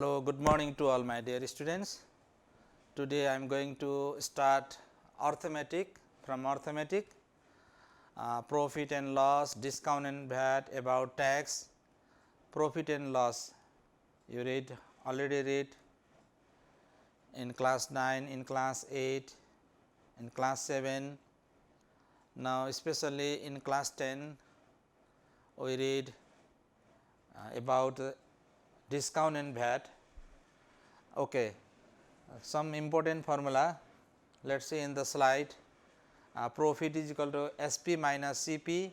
Hello, good morning to all my dear students. Today I am going to start arithmetic from arithmetic, profit and loss, discount and VAT, about tax, profit and loss. You already read in class 9, in class 8, in class 7. Now, especially in class 10, we read about discount and VAT. Okay. Some important formula, let us see in the slide. Profit is equal to SP minus CP,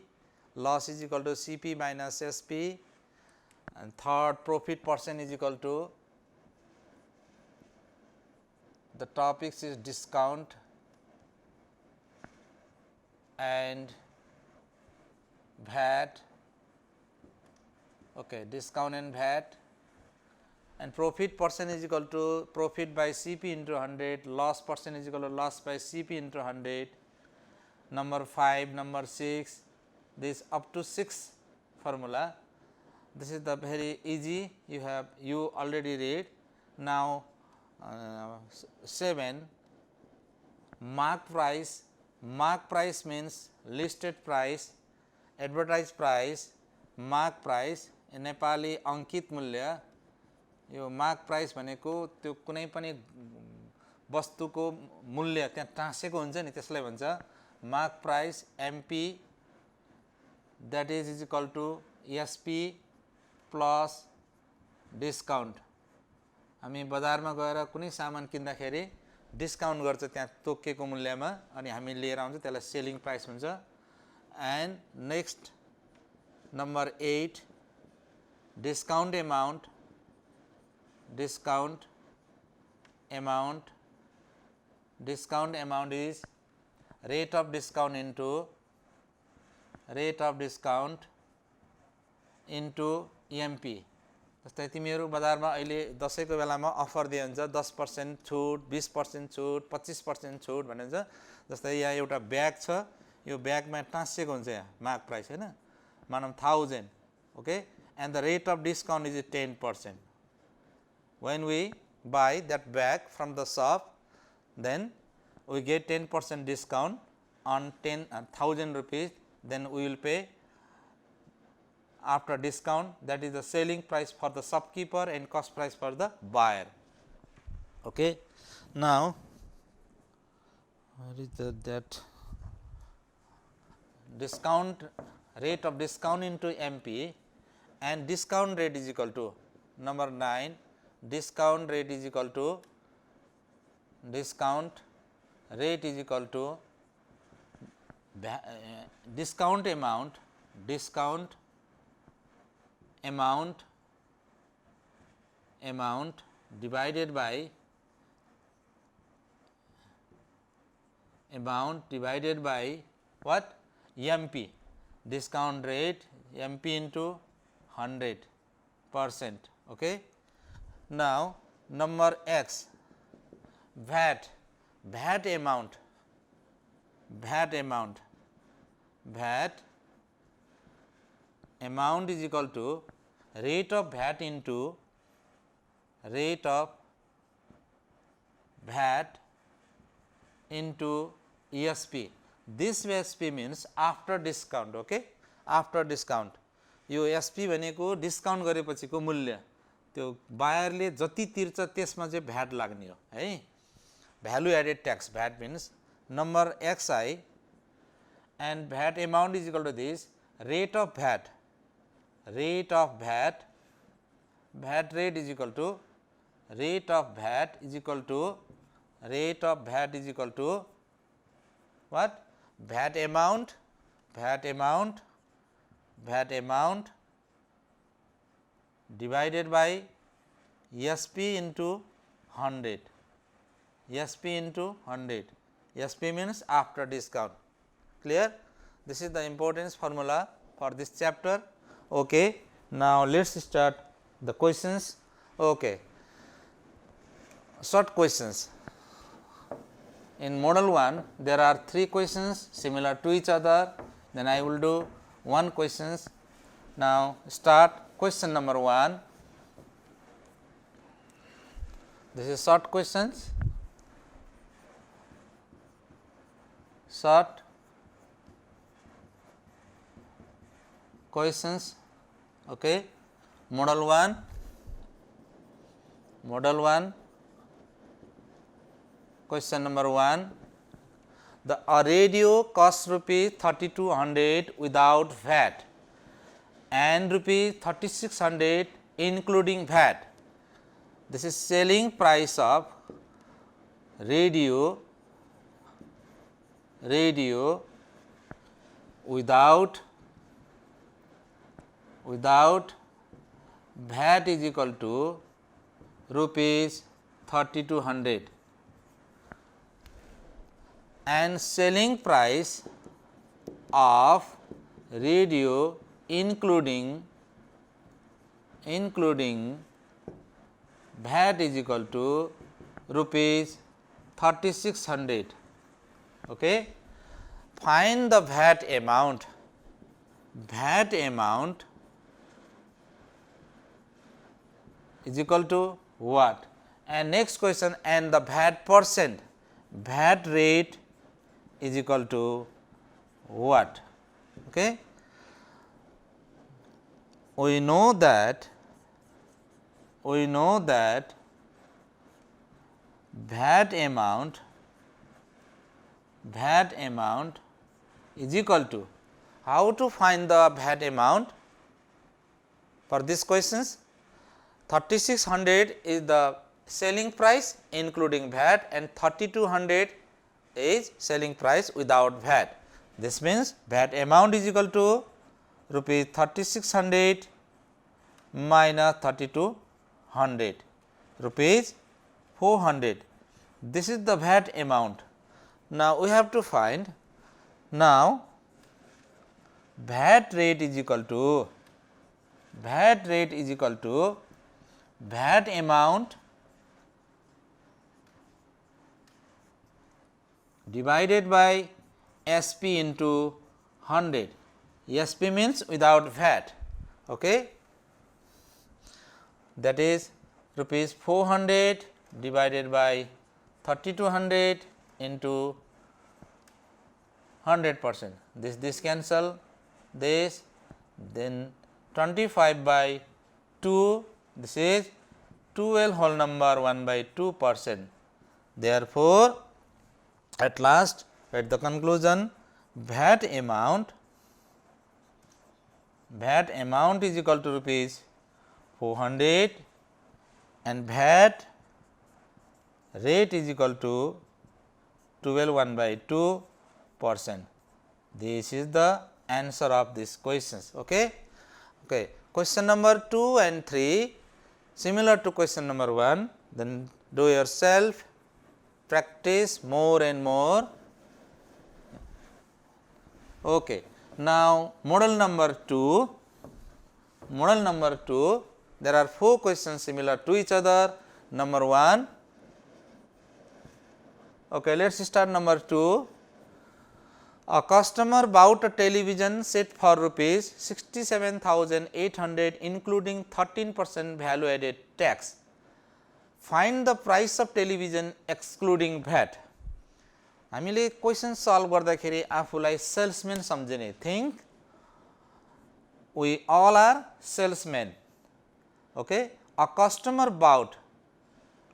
loss is equal to CP minus SP, and third, profit percent is equal to, the topics is discount and VAT, okay, discount and VAT, and profit percent is equal to profit by CP into 100, loss percent is equal to loss by CP into 100, number 5, number 6, this up to 6 formula. This is the very easy, you already read. Now, 7, mark price means listed price, advertised price, mark price, in Nepali अंकित मूल्य. यो mark price भनेको त्यो कुनै पनि वस्तुको मूल्य त्यहाँ टाँसेको हुन्छ नि, त्यसलाई भन्छ mark price. MP that is equal to SP plus discount. हामी बजारमा गएर कुनै सामान किन्दाखेरि डिस्काउंट गर्छ त्यहाँ तोकेको मूल्यमा, अनि हामी लिएर आउँछ, त्यसलाई सेलिङ प्राइस हुन्छ. End next number 8, discount amount is rate of discount into EMP. जस्तै तिमीहरू बजारमा अहिले दशैंको बेलामा अफर दिए हुन्छ 10% छुट, 20% छुट, 25% छुट भनिन्छ. जस्तै यहाँ एउटा ब्याग छ, यो ब्यागमा टाँसिएको हुन्छ यहाँ मार्क प्राइस हैन, मानौं 1000, okay, and the rate of discount is 10%. When we buy that bag from the shop, then we get 10% discount on 10,000 rupees, then we will pay after discount, that is the selling price for the shopkeeper and cost price for the buyer. Okay. Now, where is that discount, rate of discount into MP, and discount rate is equal to number 9, discount rate is equal to discount amount divided by what? MP, discount rate MP into 100%. Okay. Now, number X, VAT amount is equal to rate of VAT into ESP. This ESP means after discount. Okay, after discount. Yo SP भनेको discount गरेपछिको मूल्य, त्यो बायरले जति तिर्छ त्यसमा चाहिँ VAT लाग्ने हो है, value added tax. VAT means number XI and VAT amount is equal to this rate of VAT rate rate is equal to what? VAT amount divided by SP into 100. SP means after discount. Clear? This is the importance formula for this chapter. Okay. Now, let us start the questions. Okay. Short questions. In model 1, there are 3 questions similar to each other. Then I will do 1 questions. Now, start question number 1. This is short questions, short questions. Okay. Model 1, question number 1. A radio costs rupees 3200 without VAT and rupees 3600 including VAT. This is selling price of radio without VAT is equal to rupees 3200 and selling price of radio including VAT is equal to rupees 3600. Okay. Find the VAT amount. VAT amount is equal to what? And next question, and the VAT percent, VAT rate is equal to what? Okay. We know that VAT amount is equal to, how to find the VAT amount for these questions? 3600 is the selling price including VAT and 3200 is selling price without VAT. This means VAT amount is equal to rupees 3600 minus 3200, rupees 400. This is the VAT amount. Now, we have to find, now VAT rate is equal to VAT amount divided by SP into 100. SP means without VAT. Okay. That is rupees 400 divided by 3200 into 100%. This cancel this, then 25 by 2, this is 12 whole number 1 by 2%. Therefore, at last at the conclusion, VAT amount is equal to rupees 400 and VAT rate is equal to 12 1 by 2%. This is the answer of these questions. Okay. Okay. Question number 2 and 3 similar to question number 1, then do yourself, practice more and more. Okay. Now, model number 2, there are 4 questions similar to each other. Number 1, okay, let us start number 2. A customer bought a television set for rupees 67,800 including 13% value added tax. Find the price of television excluding VAT. हामीले question solve गर्दाखेरि आफूलाई salesman सम्झिने. Think we all are salesmen. Okay. A customer bought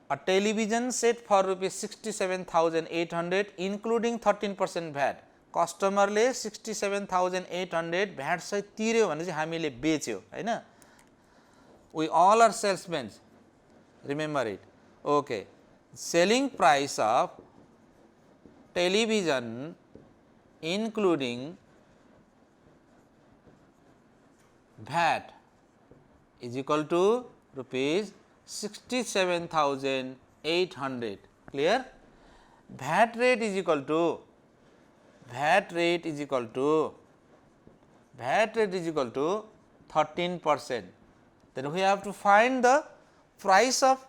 a television set for rupees 67,800 including 13% VAT. Customer ले 67,800 VAT सहित तिर्यो भने चाहिँ हामीले बेच्यो हैन. We all are salesmen, remember it. Okay. Selling price of television including VAT is equal to rupees 67,800. Clear? VAT rate is equal to 13%. Then we have to find the price of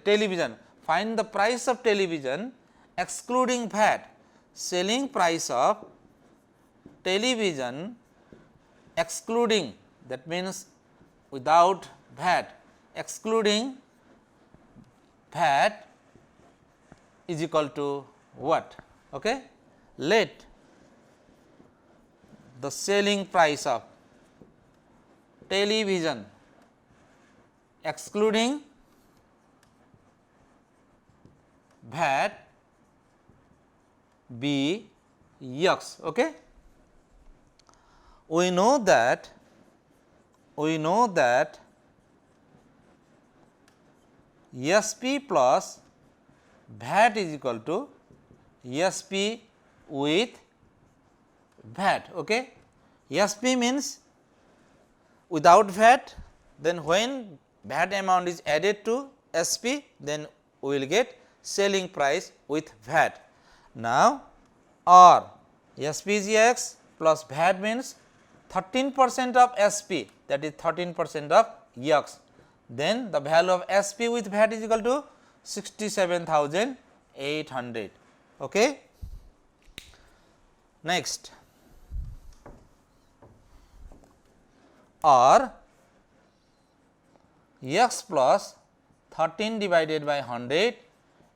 television. Find the price of television excluding VAT. Selling price of television excluding, that means without VAT excluding VAT is equal to what? Okay. Let the selling price of television excluding VAT be X. Okay. We know that SP plus VAT is equal to SP with VAT. Okay. SP means without VAT, then when VAT amount is added to SP, then we will get selling price with VAT. Now, or SP is X plus VAT means 13% of SP, that is 13% of X. Then the value of SP with VAT is equal to 67,800. Okay. Next, or X plus 13 divided by 100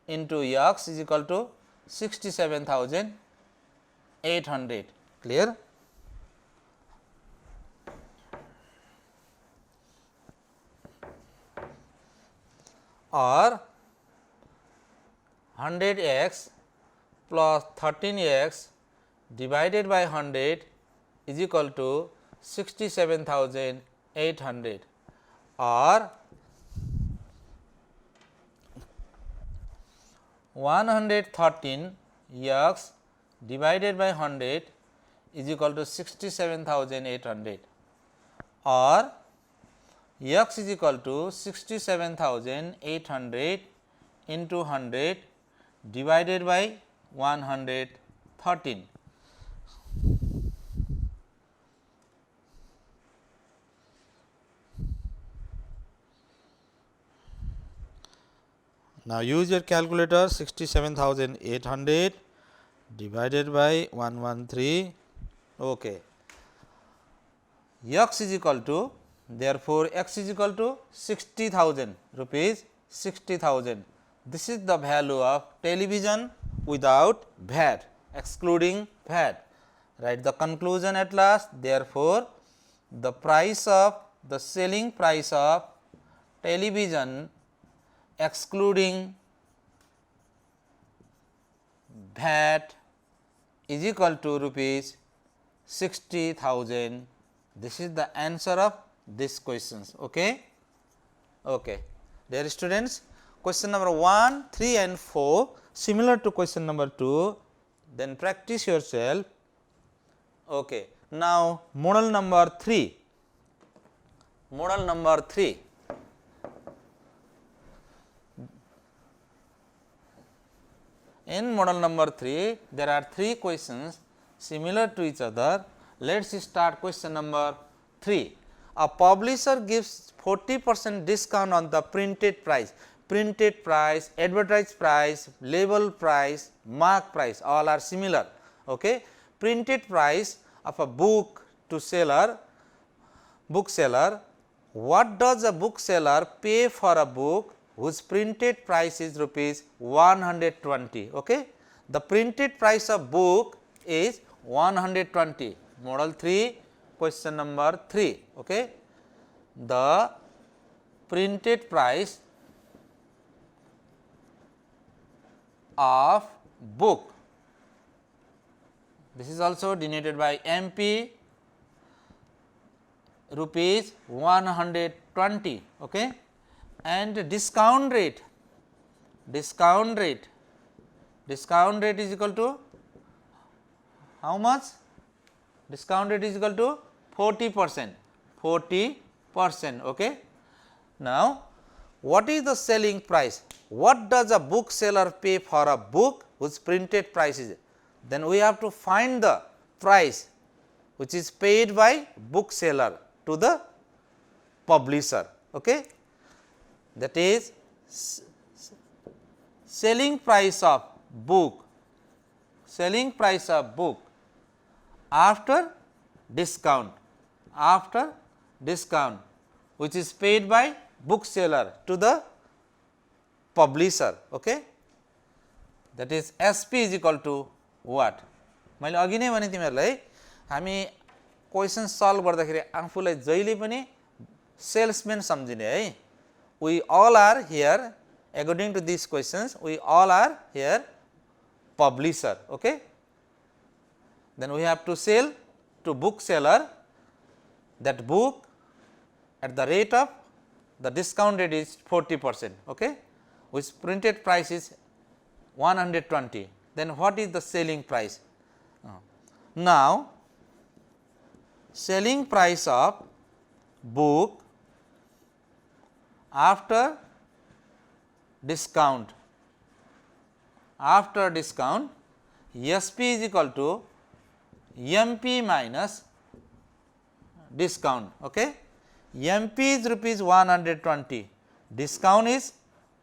into X is equal to 67,800. Clear? Or 100x plus 13x divided by 100 is equal to 67,800, or 113 x divided by 100 is equal to 67,800, or x is equal to 67,800 into 100 divided by 113. Now, use your calculator. 67,800 divided by 113. Okay. X is equal to, therefore, x is equal to 60,000 rupees, 60,000. This is the value of television without VAT, excluding VAT. Write the conclusion at last. Therefore, the price of the selling price of television excluding VAT is equal to rupees 60,000. This is the answer of these questions. Okay. Okay. Dear students, question number 1, 3 and 4 similar to question number 2, then practice yourself. Okay. Now, model number 3. Model number 3. In model number 3, there are 3 questions similar to each other. Let us start question number 3. A publisher gives 40% discount on the printed price. Printed price, advertised price, label price, mark price, all are similar. Okay. Printed price of a book to bookseller. What does a bookseller pay for a book whose printed price is rupees 120. Okay. The printed price of book is 120. Model 3, question number 3. Okay. The printed price of book, this is also denoted by MP, rupees 120. Okay. And discount rate is equal to how much? Discount rate is equal to 40%. Okay. Now, what is the selling price? What does a bookseller pay for a book whose printed price is? Then we have to find the price which is paid by bookseller to the publisher. Okay. That is selling price of book, after discount, which is paid by bookseller to the publisher. Okay? That is SP is equal to what? मैले अघि नै भने तिमीहरुलाई हामी question solve गर्दाखेरि आफुलाई जहिले पनि salesman सम्झिने है. We all are here according to these questions, we all are here publisher. Okay? Then we have to sell to bookseller that book at the rate of the discount rate is 40%, okay, which printed price is 120. Then what is the selling price? Now, selling price of book after discount, SP is equal to MP minus discount. Okay? MP is rupees 120, discount is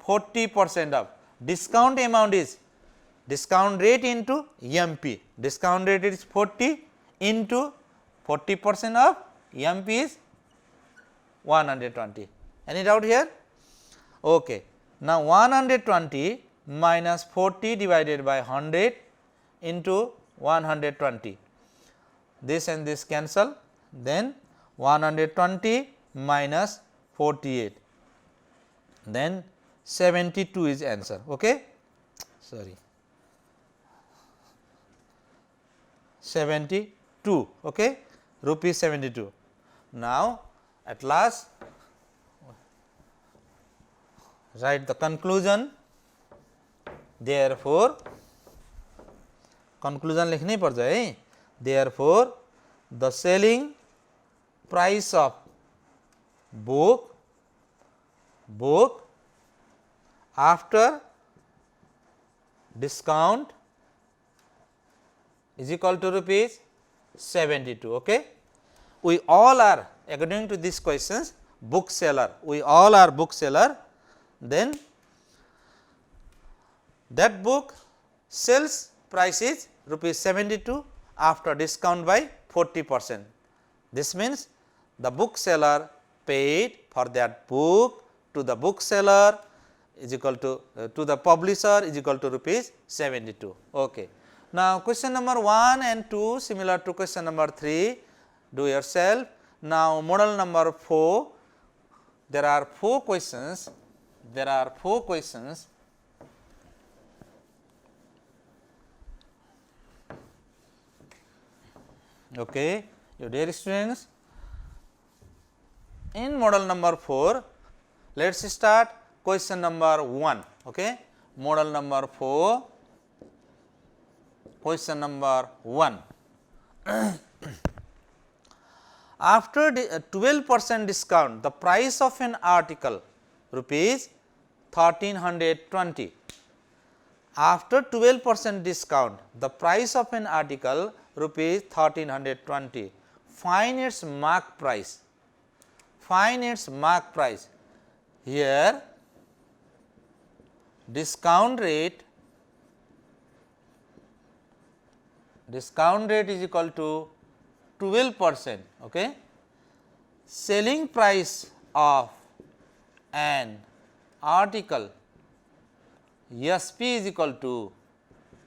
40% off, discount amount is discount rate into MP, discount rate is 40 into 40% of MP is 120. Any doubt here? Okay. Now, 120 minus 40 divided by 100 into 120, this and this cancel, then 120 minus 48, then 72 is answer. Okay? Sorry, 72. Okay? Rupees 72. Now, at last write the conclusion. Therefore, conclusion लेख्नै पर्छ है. Therefore, the selling price of book after discount is equal to rupees 72. Okay? We all are, according to these questions, bookseller. We all are bookseller. Then that book sales price is rupees 72 after discount by 40%. This means the bookseller paid for that book to the bookseller is equal to the publisher is equal to rupees 72. Okay. Now, question number 1 and 2 similar to question number 3, do yourself. Now, model number 4, there are 4 questions. Okay, your dear students, in model number 4, let us start question number 1. Okay, model number 4, question number 1. After 12% discount, the price of an article rupees 1320. After 12% discount, the price of an article rupees 1320. Find its mark price. Find its mark price. Here, discount rate is equal to 12%. Okay. Selling price of an article SP is equal to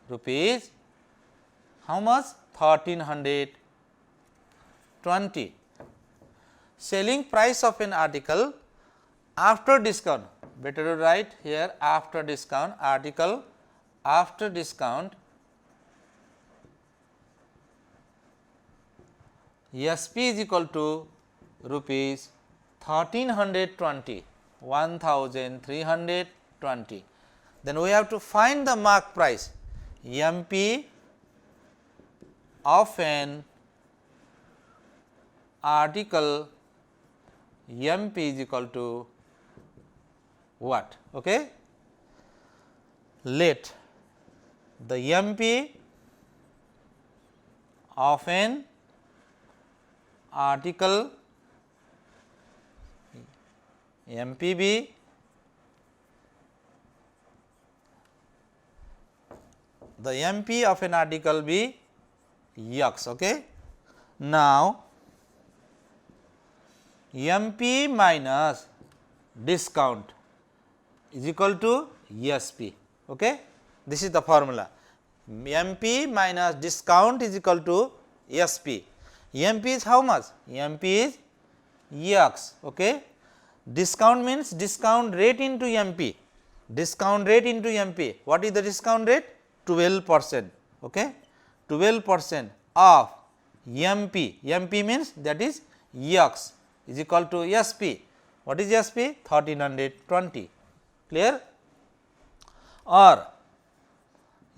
rupees how much? 1320. Selling price of an article after discount, better to write here after discount, article after discount SP is equal to rupees 1320, 1320. Then we have to find the mark price MP of an article. MP is equal to what? Okay. Let the MP of an article MP be the MP of an article be X. Okay. Now, MP minus discount is equal to SP. Okay? This is the formula. MP minus discount is equal to SP. MP is how much? MP is X. Okay? Discount means discount rate into MP. Discount rate into MP. What is the discount rate? 12%. Okay? 12% of MP. MP means that is X is equal to SP. What is SP? 1320. Clear? Or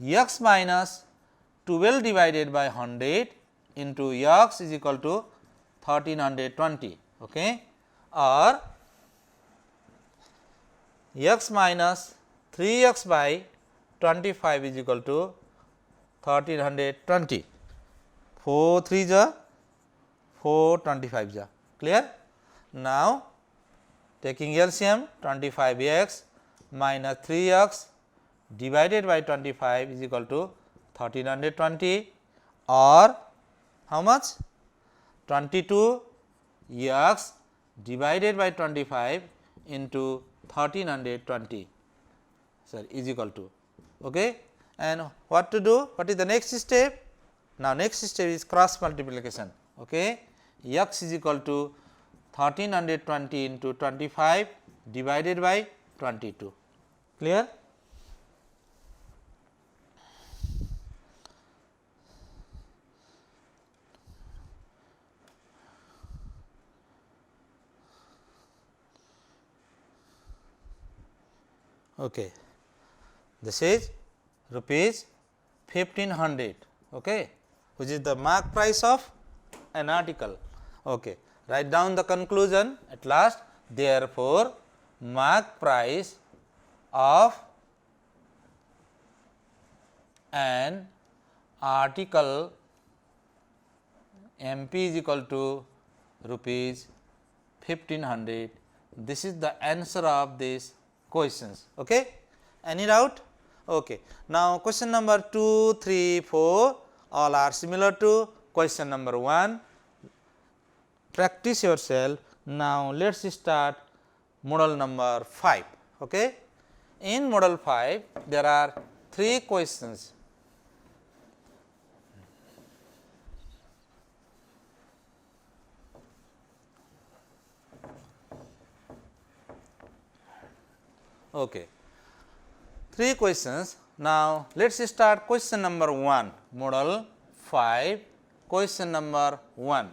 X minus 12 divided by 100 into X is equal to 1320. Okay? Or X minus 3x by 25 is equal to 1320. 4 3 ja 4 25 ja. Clear? Now taking LCM, 25x minus 3x divided by 25 is equal to 1320, or how much? 22x divided by 25 into 1320 is equal to. Okay? And what to do? What is the next step? Now next step is cross multiplication. Okay? X is equal to 1320 into 25 divided by 22. Clear? Okay. This is rupees 1500, okay, which is the mark price of an article. Okay. Write down the conclusion at last. Therefore, mark price of an article MP is equal to rupees 1500. This is the answer of these questions. Okay? Any doubt? Okay. Now, question number 2, 3, 4 all are similar to question number 1. Practice yourself. Now, let us start model number 5. Okay? In model 5, there are 3 questions. Okay. 3 questions. Now, let us start question number 1, model 5, question number 1.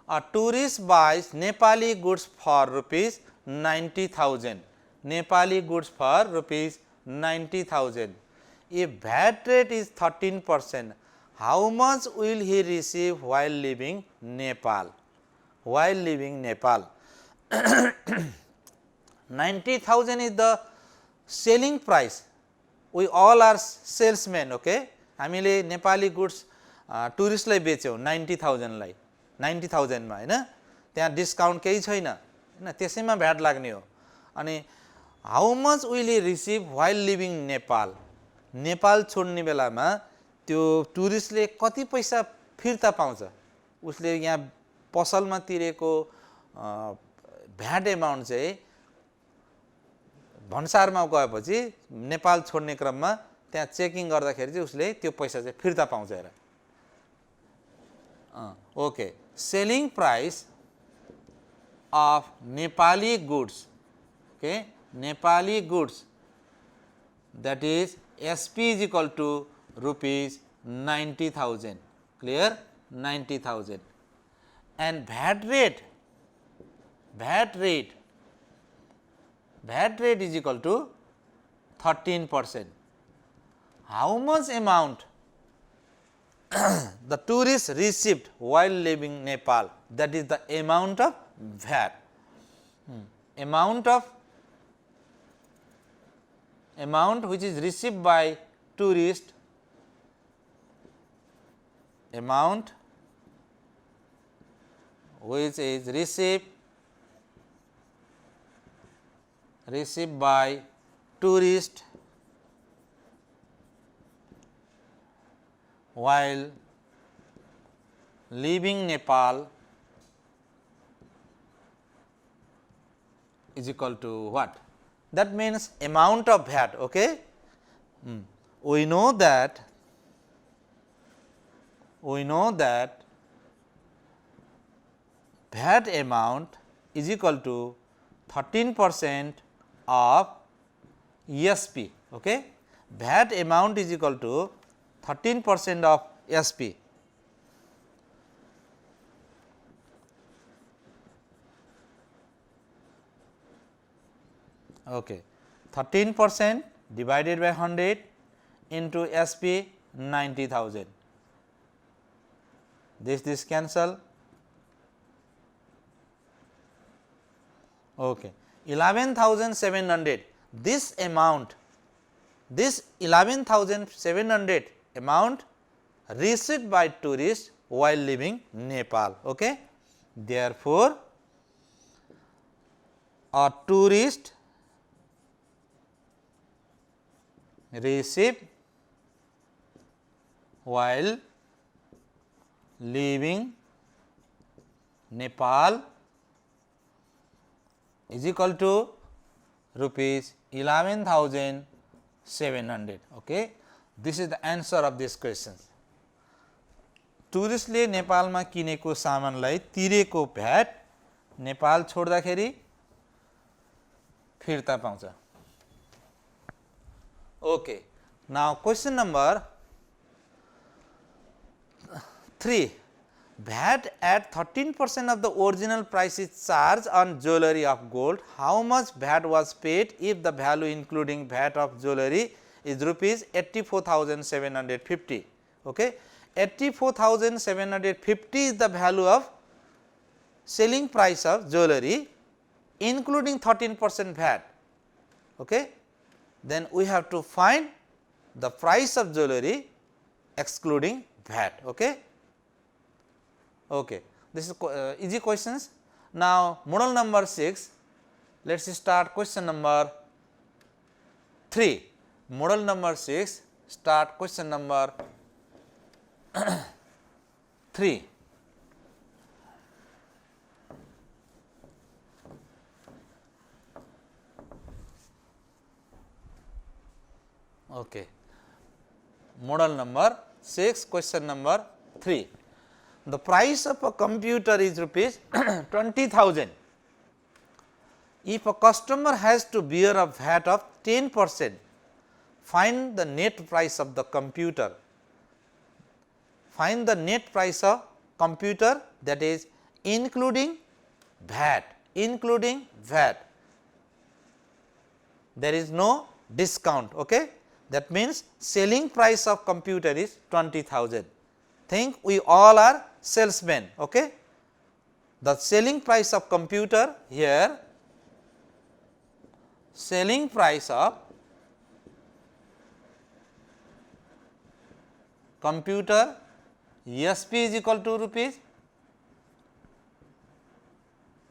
A tourist buys Nepali goods for rupees 90,000. Nepali goods for rupees 90,000. If VAT rate is 13%, how much will he receive while leaving Nepal? While leaving Nepal. 90,000 is the selling price. We all are salesmen. Okay? हामीले Nepali goods टुरिस्टलाई बेच्यौं 90,000 लाई 90,000 मा हैन, त्यहाँ discount केही छैन हैन, त्यसैमा VAT लाग्ने हो. अनि how much will he receive while living Nepal. Nepal छोड्ने बेलामा त्यो टुरिस्टले कति पैसा फिर्ता पाउँछ, उसले यहाँ पसलमा तिरेको भ्याट एमाउन्ट चाहिँ भन्सारमा गएपछि नेपाल छोड्ने क्रममा त्यहाँ चेकिङ गर्दाखेरि चाहिँ उसले त्यो पैसा चाहिँ फिर्ता पाउँछ हेर. Okay. Selling price of Nepali goods. Okay, Nepali goods that is SP is equal to rupees 90,000. Clear? 90,000. And VAT rate is equal to 13%. How much amount the tourist received while leaving Nepal? That is the amount of VAT. Amount which is received by tourist, amount which is received by tourist while leaving Nepal is equal to what? That means amount of VAT. Okay? We know that VAT amount is equal to 13% of ESP. Okay? VAT amount is equal to 13% of ESP. Okay. 13% divided by 100 into SP 90,000. This cancel. Okay. 11,700. This amount, this 11,700 amount received by tourists while living Nepal. Okay. Therefore, a tourist received while leaving Nepal is equal to rupees 11,700. Okay. This is the answer of this question. टुरिस्टले नेपालमा किनेको सामानलाई तिरेको VAT Nepal छोड्दाखेरि फिर्ता पाउँछ. Okay. Now, question number 3. VAT at 13% of the original price is charged on jewelry of gold. How much VAT was paid if the value including VAT of jewelry is rupees 84,750. Okay. 84,750 is the value of selling price of jewelry including 13% VAT. Okay. Then we have to find the price of jewelry excluding VAT. Okay. Okay. This is easy questions. Now, model number 6, let us start question number 3. Model number 6, start question number 3. Okay. Model number 6, question number 3. The price of a computer is rupees 20,000. If a customer has to bear a VAT of 10%, find the net price of the computer. Find the net price of computer, that is including VAT, including VAT. There is no discount. Okay? That means selling price of computer is 20,000. Think we all are salesmen. Okay? The selling price of computer here, selling price of computer ESP is equal to rupees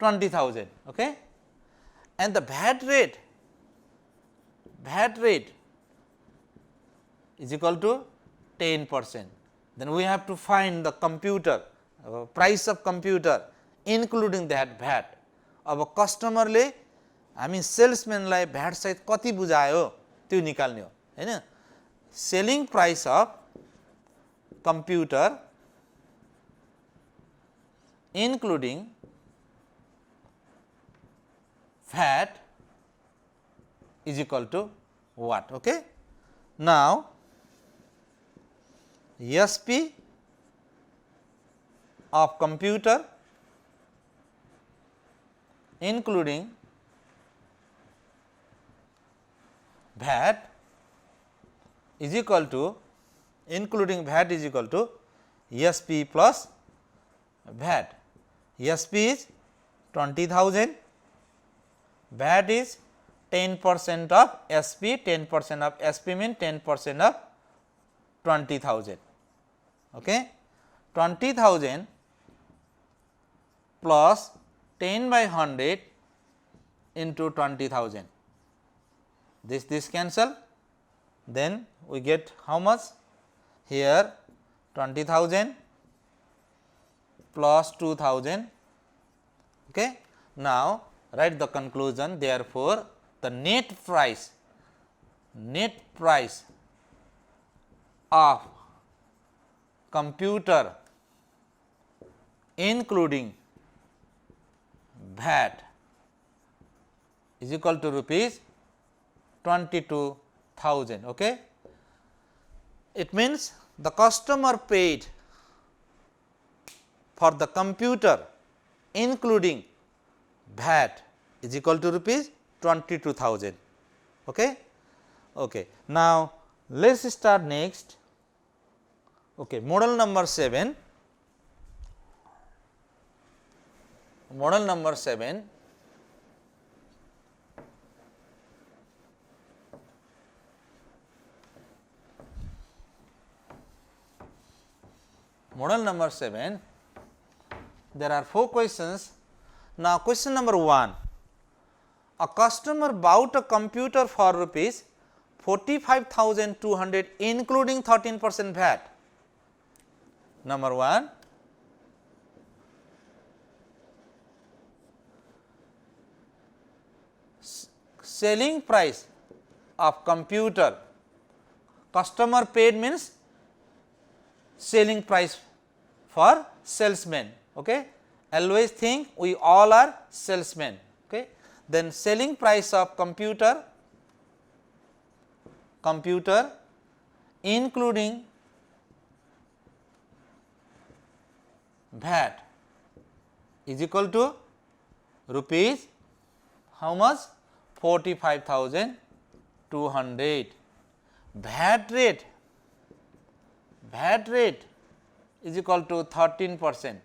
20,000. Okay? And the VAT rate is equal to 10%. Then we have to find the computer price of computer including that VAT. अब कस्टमरले हामी सेल्सम्यानलाई VAT सहित कति बुझायो त्यो निकाल्ने हो हैन. Selling price of computer including VAT is equal to what? Okay. Now, ESP of computer including VAT is equal to, including VAT is equal to ESP plus VAT. ESP is 20,000, VAT is 10% of SP, 10% of SP means 10% of 20,000. Okay. 20,000 plus 10 by 100 into 20,000. This cancel. Then we get how much? Here 20,000 plus 2,000. Okay. Now, write the conclusion. Therefore, the net price of computer including VAT is equal to rupees 22,000. Okay. It means the customer paid for the computer including VAT is equal to rupees 22,000. Okay. Okay. Now, let us start next. Okay. Model number 7. Model number 7. Model number 7, there are 4 questions. Now, question number 1, a customer bought a computer for rupees 45,200 including 13% VAT. Number 1, selling price of computer, customer paid means selling price for salesman. Okay. Always think we all are salesmen. Okay. Then selling price of computer including VAT is equal to rupees how much? 45,200. VAT rate is equal to 13%.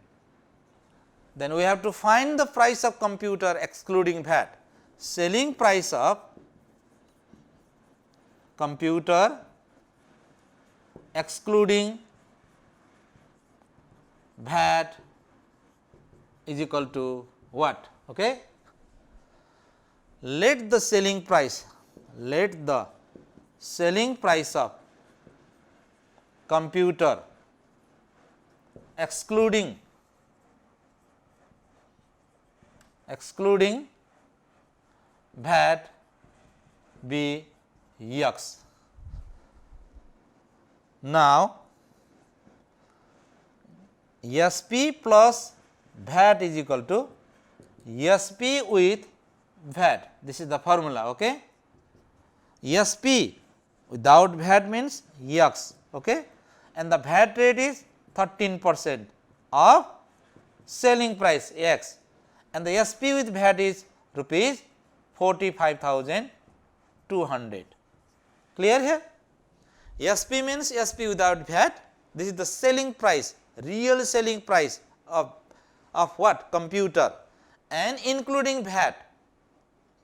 Then we have to find the price of computer excluding VAT. Selling price of computer excluding VAT is equal to what? Okay. Let the selling price of computer excluding VAT be X. Now, SP plus VAT is equal to SP with VAT. This is the formula. Okay. SP without VAT means X. Okay. And the VAT rate is 13% of selling price X, and the SP with VAT is rupees 45,200. Clear here? SP means SP without VAT. This is the selling price, real selling price of what? Computer, and including VAT,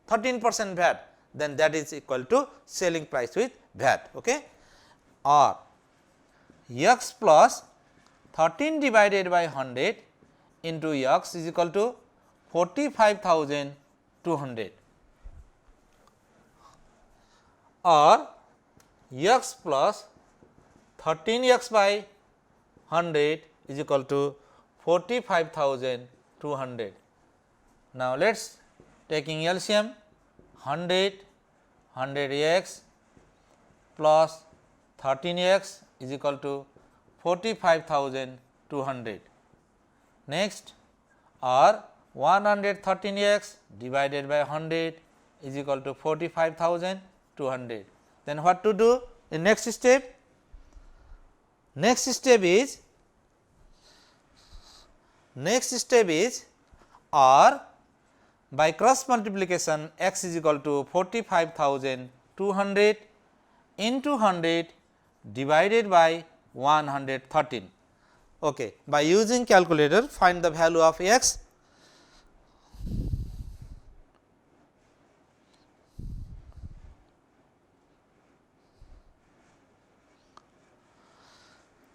13% VAT, then that is equal to selling price with VAT. Okay. Or X plus 13 divided by 100 into X is equal to 45,200, or X plus 13X by 100 is equal to 45,200. Now, let us taking LCM 100x plus 13x is equal to 45,200. Next, or 113x divided by 100 is equal to 45,200. Then what to do in next step? Next step is or by cross multiplication x is equal to 45,200 into 100 divided by 113. Okay. By using calculator, find the value of x.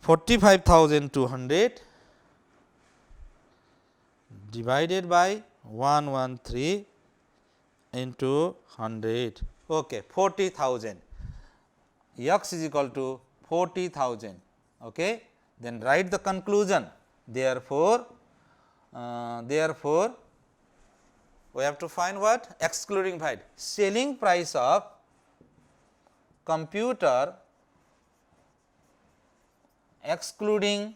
$45,200 divided by 113 into 100. Okay, 40,000. X is equal to 40,000. Okay. Then write the conclusion. Therefore, We have to find what? Excluding VAT. Selling price of computer excluding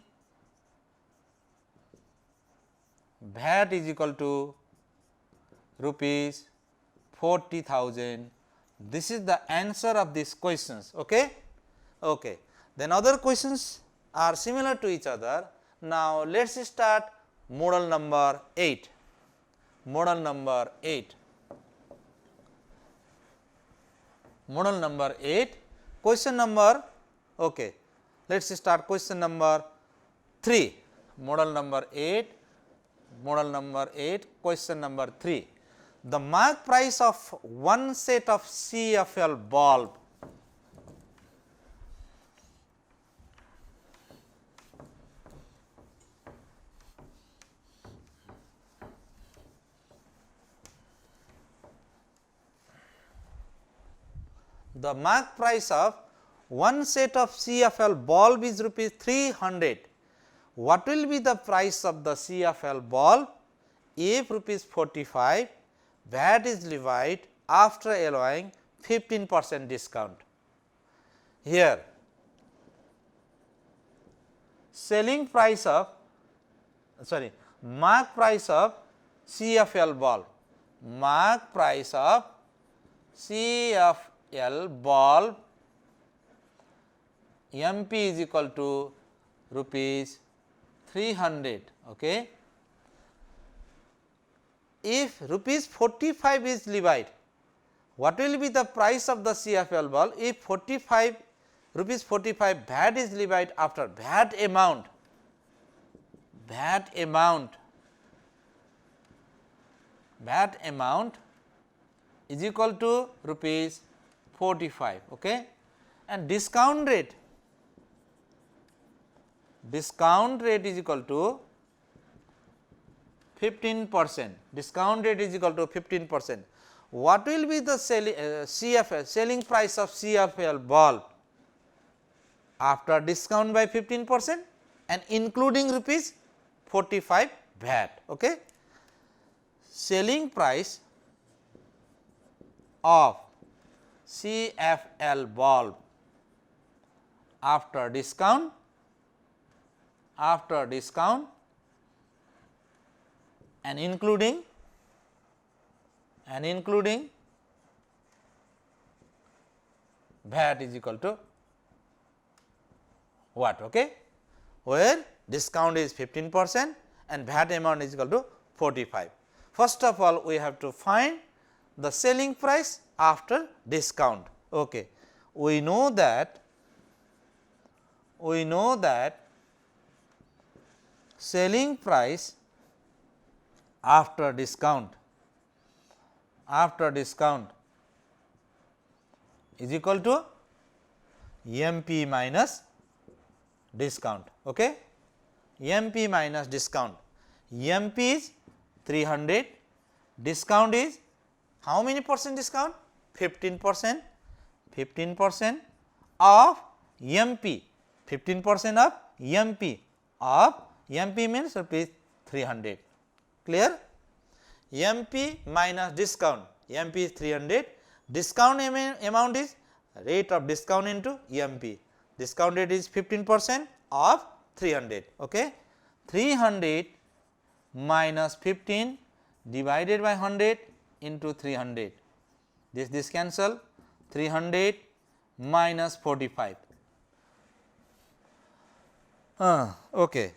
VAT is equal to rupees 40,000. This is the answer of these questions. Okay? Okay. Then other questions are similar to each other. Now, let us start model number 8. Model number 8. Model number 8. Question number, okay. Let us start question number 3. Model number 8. Model number 8. Question number 3. The mark price of one set of CFL bulb the mark price of one set of CFL bulb is rupees 300. What will be the price of the CFL bulb if rupees 45 VAT is levied after allowing 15% discount? Here selling price of mark price of CFL bulb, mark price of CFL bulb MP is equal to rupees 300. Okay. If rupees 45 is levied, what will be the price of the CFL bulb if 45 rupees 45 VAT is levied after VAT amount is equal to rupees 45. Okay. And discount rate is equal to 15%. Discount rate is equal to 15%. What will be the selling price of CFL bulb after discount by 15% and including rupees 45 VAT? Okay. Selling price of CFL bulb after discount and including VAT is equal to what? Okay. Where discount is 15% and VAT amount is equal to 45. First of all, we have to find the selling price after discount. Okay. We know that selling price after discount is equal to MP minus discount. Okay. MP minus discount. MP is 300, discount is how many percent discount? 15%. 15% of MP, 15% of MP means rupees 300. Clear? MP minus discount, MP is 300, discount amount is rate of discount into MP. Discount rate is 15% of 300. Okay. 300 minus 15 divided by 100 into 300. This cancel. 300 minus 45. Okay.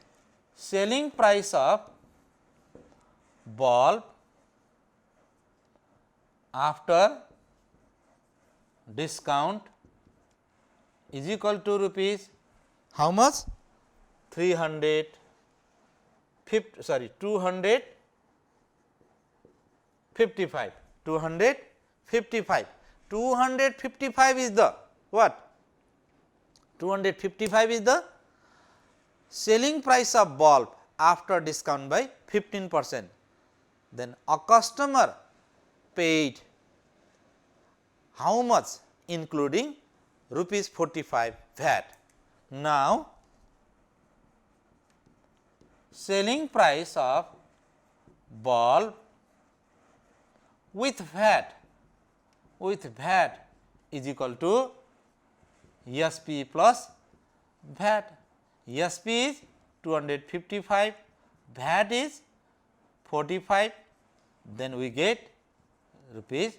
Selling price of bulb after discount is equal to rupees how much? 255. 255 is the what? 255 is the selling price of bulb after discount by 15%. Then a customer paid how much including rupees 45 VAT. Now, selling price of bulb with VAT is equal to SP plus VAT. SP is 255, VAT is 45, then we get rupees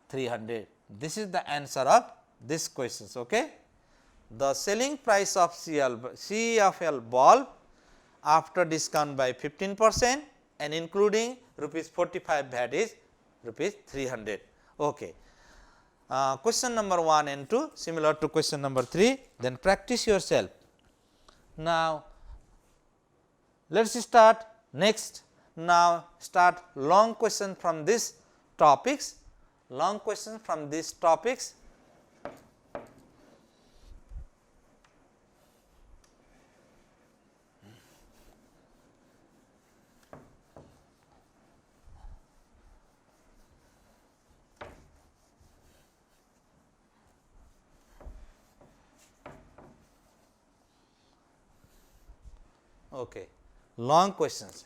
300. This is the answer of this questions. Okay. The selling price of CFL bulb after discount by 15% and including rupees 45 VAT is rupees 300. Okay. Question number 1 and 2 similar to question number 3, then practice yourself. Now, let us start next. Now, start long question from these topics, Okay. Long questions.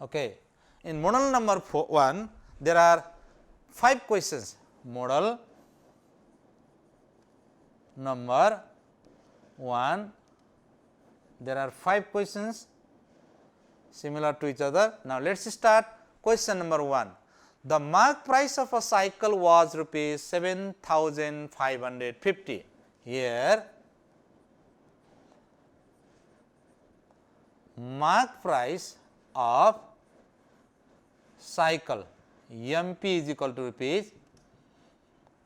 Okay. In model number 1, there are 5 questions. Model number 1, there are 5 questions similar to each other. Now, let us start question number 1. The mark price of a cycle was rupees 7,550. Here, mark price of cycle MP is equal to rupees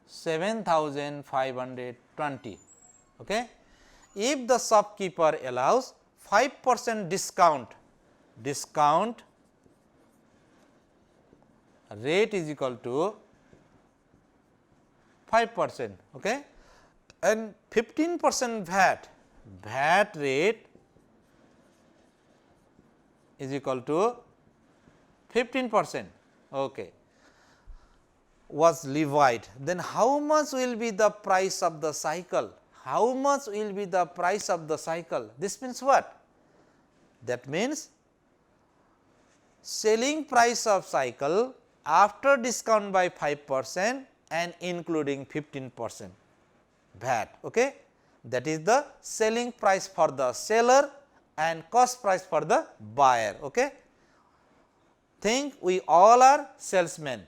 7,520. Okay. If the shopkeeper allows 5% discount rate is equal to 5%, okay, and 15% VAT rate is equal to 15%, okay, was levied, then how much will be the price of the cycle? This means what? That means selling price of cycle after discount by 5% and including 15% VAT. Okay. That is the selling price for the seller and cost price for the buyer. Okay. Think we all are salesmen.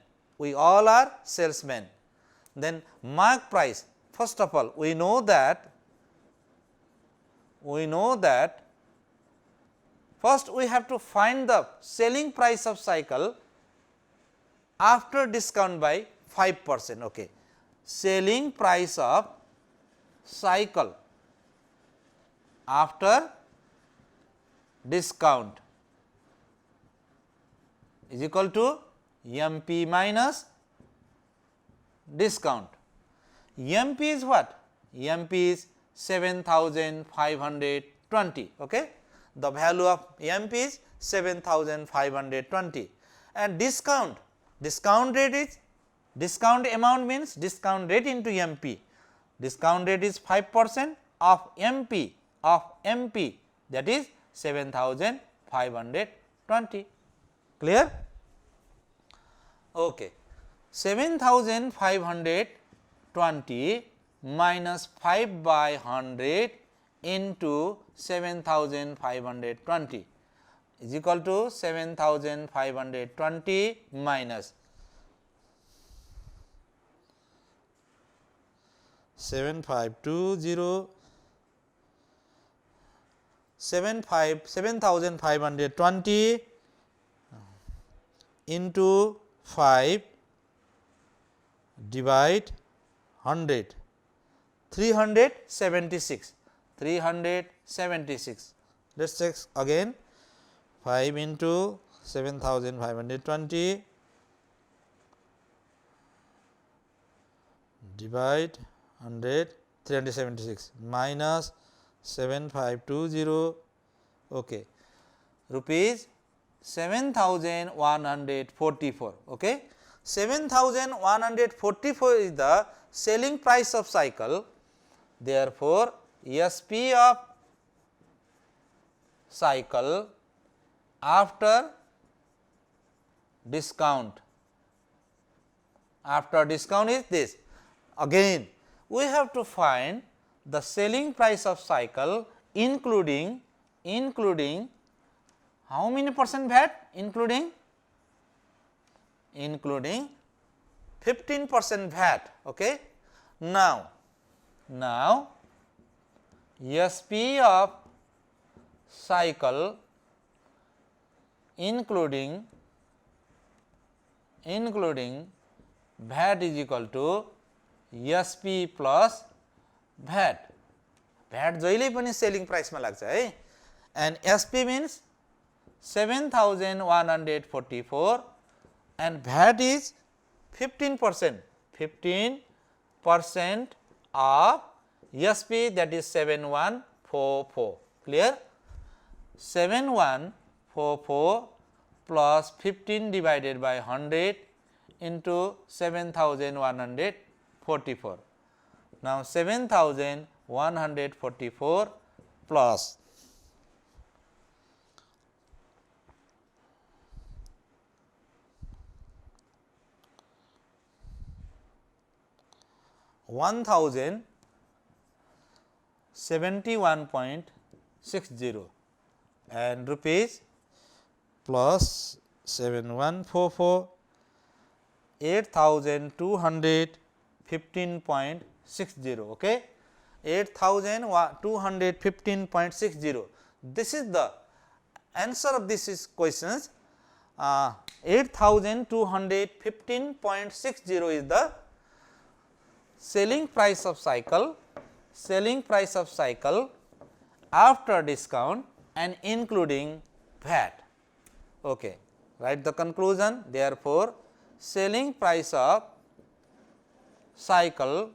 Then mark price. First of all, we know that first we have to find the selling price of cycle after discount by 5%. Okay. Selling price of cycle after discount is equal to MP minus discount. MP is what? MP is 7,520. Okay. The value of MP is 7,520 and discount rate is, discount amount means discount rate into MP. Discount rate is 5% of MP that is 7,520. Clear? Okay. 7,520 minus 5 by 100 into 7,520 is equal to 7,520 minus 7,520 into 5 divide 100, 376. Let us check again. 5 into 7,520 divide 100, 376 minus 7,520, okay, rupees 7,144. Okay. 7,144 is the selling price of cycle Therefore, SP of cycle after discount is this. Again we have to find the selling price of cycle including how many percent VAT? Including 15% VAT. Okay. Now SP of cycle including VAT is equal to SP plus VAT. VAT जहिले पनि selling प्राइसमा लाग्छ है, and SP means 7144 and VAT is 15% of SP, that is 7144. Clear? 7144 plus 15 divided by 100 into 7144. Now 7144 plus 1071.60 and rupees plus 7144 8215.60. Okay, 8215.60. This is the answer of this is questions. 8215.60 is the selling price of cycle after discount and including VAT. Okay, write the conclusion. Therefore, selling price of cycle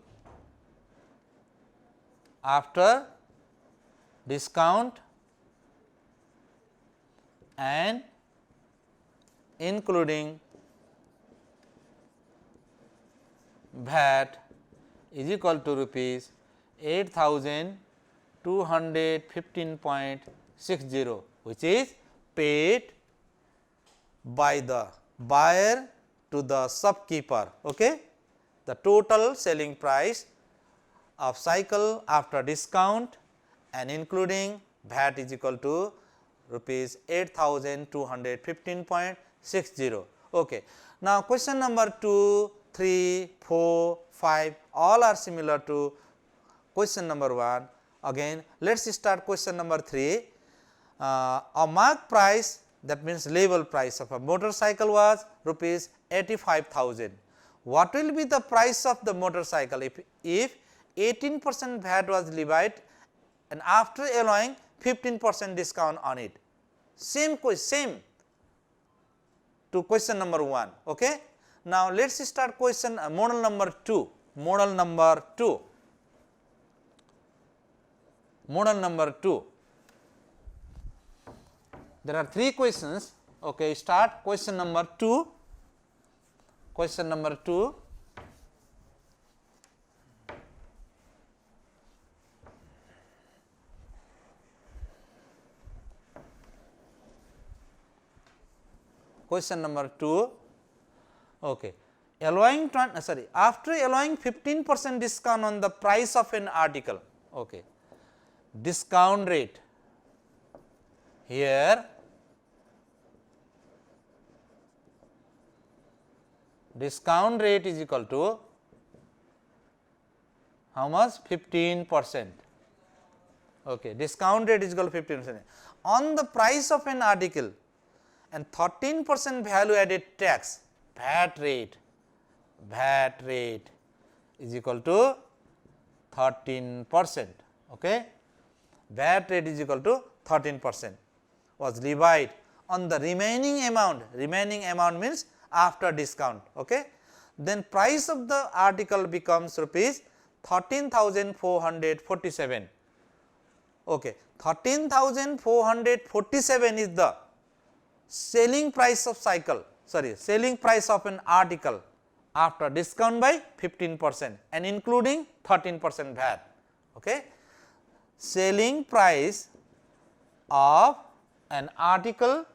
after discount and including VAT is equal to rupees 8215.60, which is paid by the buyer to the shopkeeper. Okay? The total selling price of cycle after discount and including VAT is equal to rupees 8215.60. Okay. Now, question number 2, 3, 4, 5 all are similar to question number 1. Again, let us start question number 3. A mark price, that means label price of a motorcycle was rupees 85,000. What will be the price of the motorcycle if 18% VAT was levied and after allowing 15% discount on it? Same to question number 1. Okay. Now, let us start question model number 2. Model number 2. There are 3 questions. Okay, start question number 2. Question number 2. Question number 2. Okay. After allowing 15% discount on the price of an article. Okay. Discount rate. Here discount rate is equal to how much? 15%. Okay. Discount rate is equal to 15% on the price of an article and 13% value added tax. VAT rate is equal to 13%. Okay. VAT rate is equal to 13% was levied on the remaining amount. Remaining amount means after discount. Okay. Then price of the article becomes rupees 13,447. Okay. 13,447 is the selling price of selling price of an article after discount by 15% and including 13% VAT. Okay. Selling price of an article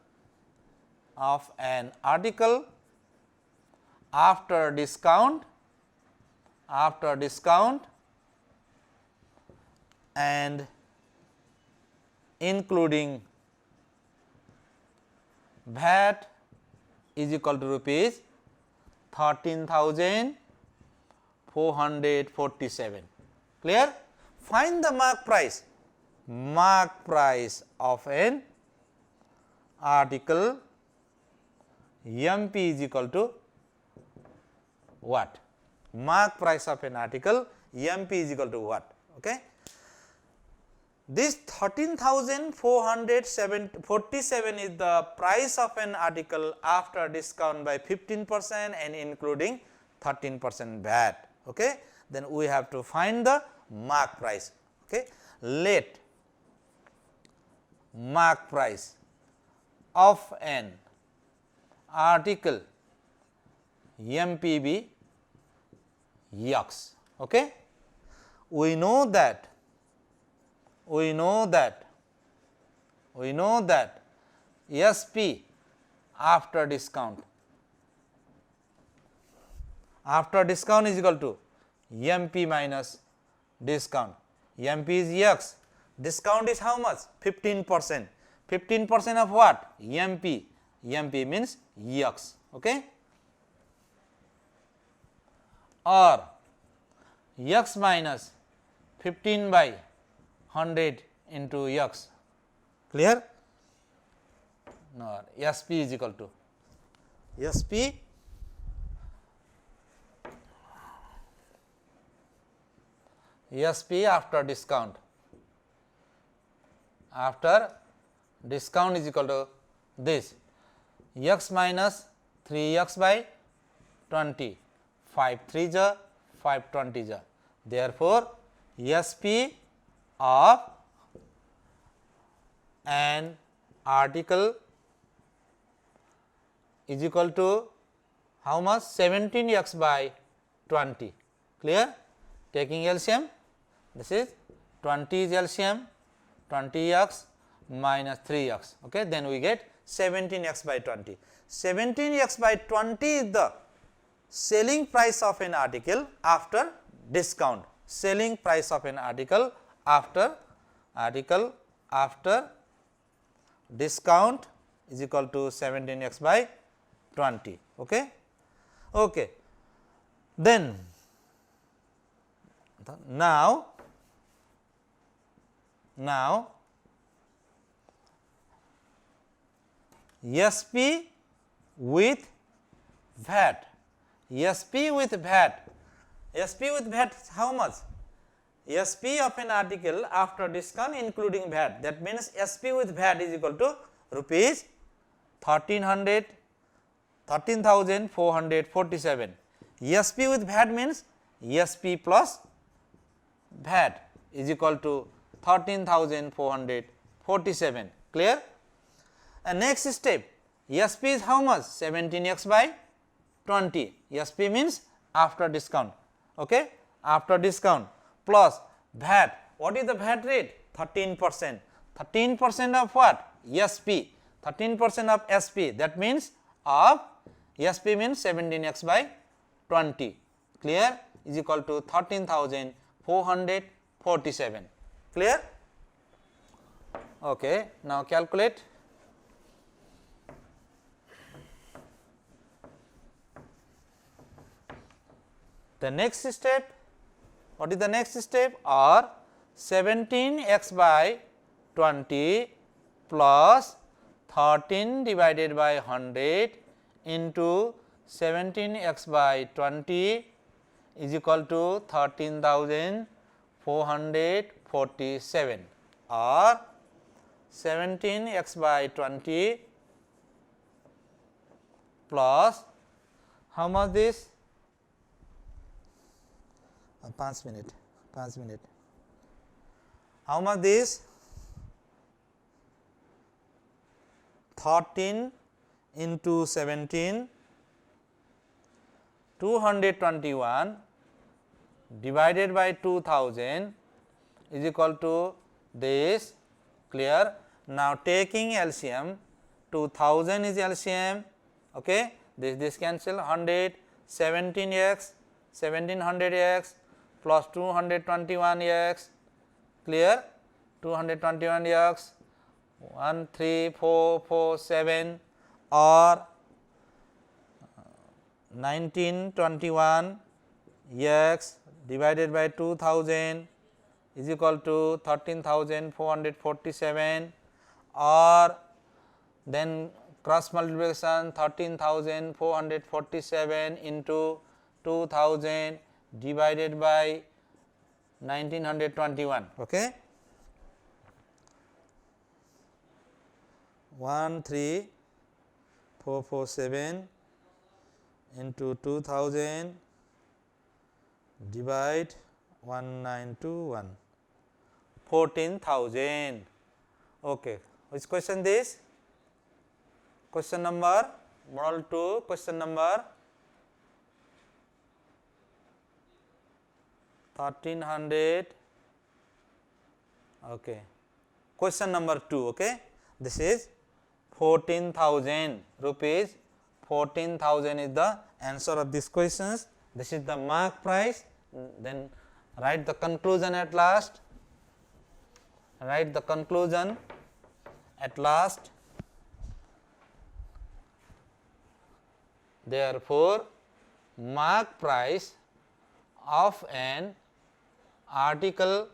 after discount and including VAT is equal to rupees 13,447. Clear? Find the mark price. Mark price of an article MP is equal to what? Mark price of an article MP is equal to what? Okay. This 13,447 is the price of an article after discount by 15% and including 13% VAT. Okay. Then we have to find the mark price. Okay. Let mark price of an article MP be X. Okay. We know that SP after discount is equal to MP minus discount. MP is X, discount is how much? 15%. 15% of what? MP. MP means X. Okay. Or X minus 15 by 100 into X. Clear? No, SP is equal to SP after discount. After discount is equal to this X minus 3X by 20, 5 3 ja, 5 20 ja. Therefore, SP of an article is equal to how much? 17X by 20. Clear? Taking LCM, this is 20 is LCM, 20X minus 3X. Okay. Then we get 17X by 20. 17X by 20 is the selling price of an article after discount. Selling price of an article after discount is equal to 17X by 20. Okay. Okay. Then now SP with VAT. SP with VAT. SP with VAT how much? SP of an article after discount including VAT. That means SP with VAT is equal to rupees 13,447. SP with VAT means SP plus VAT is equal to 13,447. Clear? And next step, SP is how much? 17X by 20. SP means after discount. Okay? After discount plus VAT. What is the VAT rate? 13%. 13% of what? SP. 13% of SP. That means of SP means 17X by 20. Clear? Is equal to 13,447. Clear? Okay. Now calculate. The next step, what is the next step? Or 17X by 20 plus 13 divided by 100 into 17X by 20 is equal to 13,447, or 17X by 20 plus how much this? 5 minutes. How much this? 13 into 17, 221 divided by 2000 is equal to this, clear. Now, taking LCM, 2000 is LCM, okay. This cancel, 100, 17x, 1700x plus 221x, clear, 221x, 13447 or 1921 x divided by 2000 is equal to 13,447, or then cross multiplication 13,447 into 2000 divided by 1921, okay. 13447 into 2000 divide 1921, 14,000. Okay. Which question this? Question number model 2, question number 1300. Okay. Question number 2. Okay. This is 14,000 rupees. 14,000 is the answer of these questions. This is the mark price. Then write the conclusion at last. Write the conclusion at last. Therefore, mark price of an article,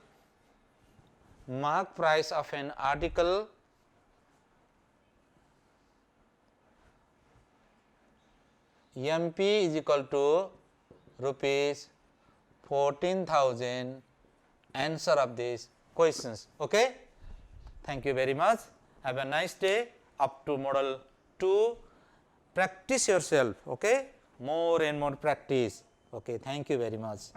MP is equal to rupees 14,000, answer of these questions. Okay. Thank you very much. Have a nice day. Up to model 2. Practice yourself. Okay. More and more practice. Okay. Thank you very much.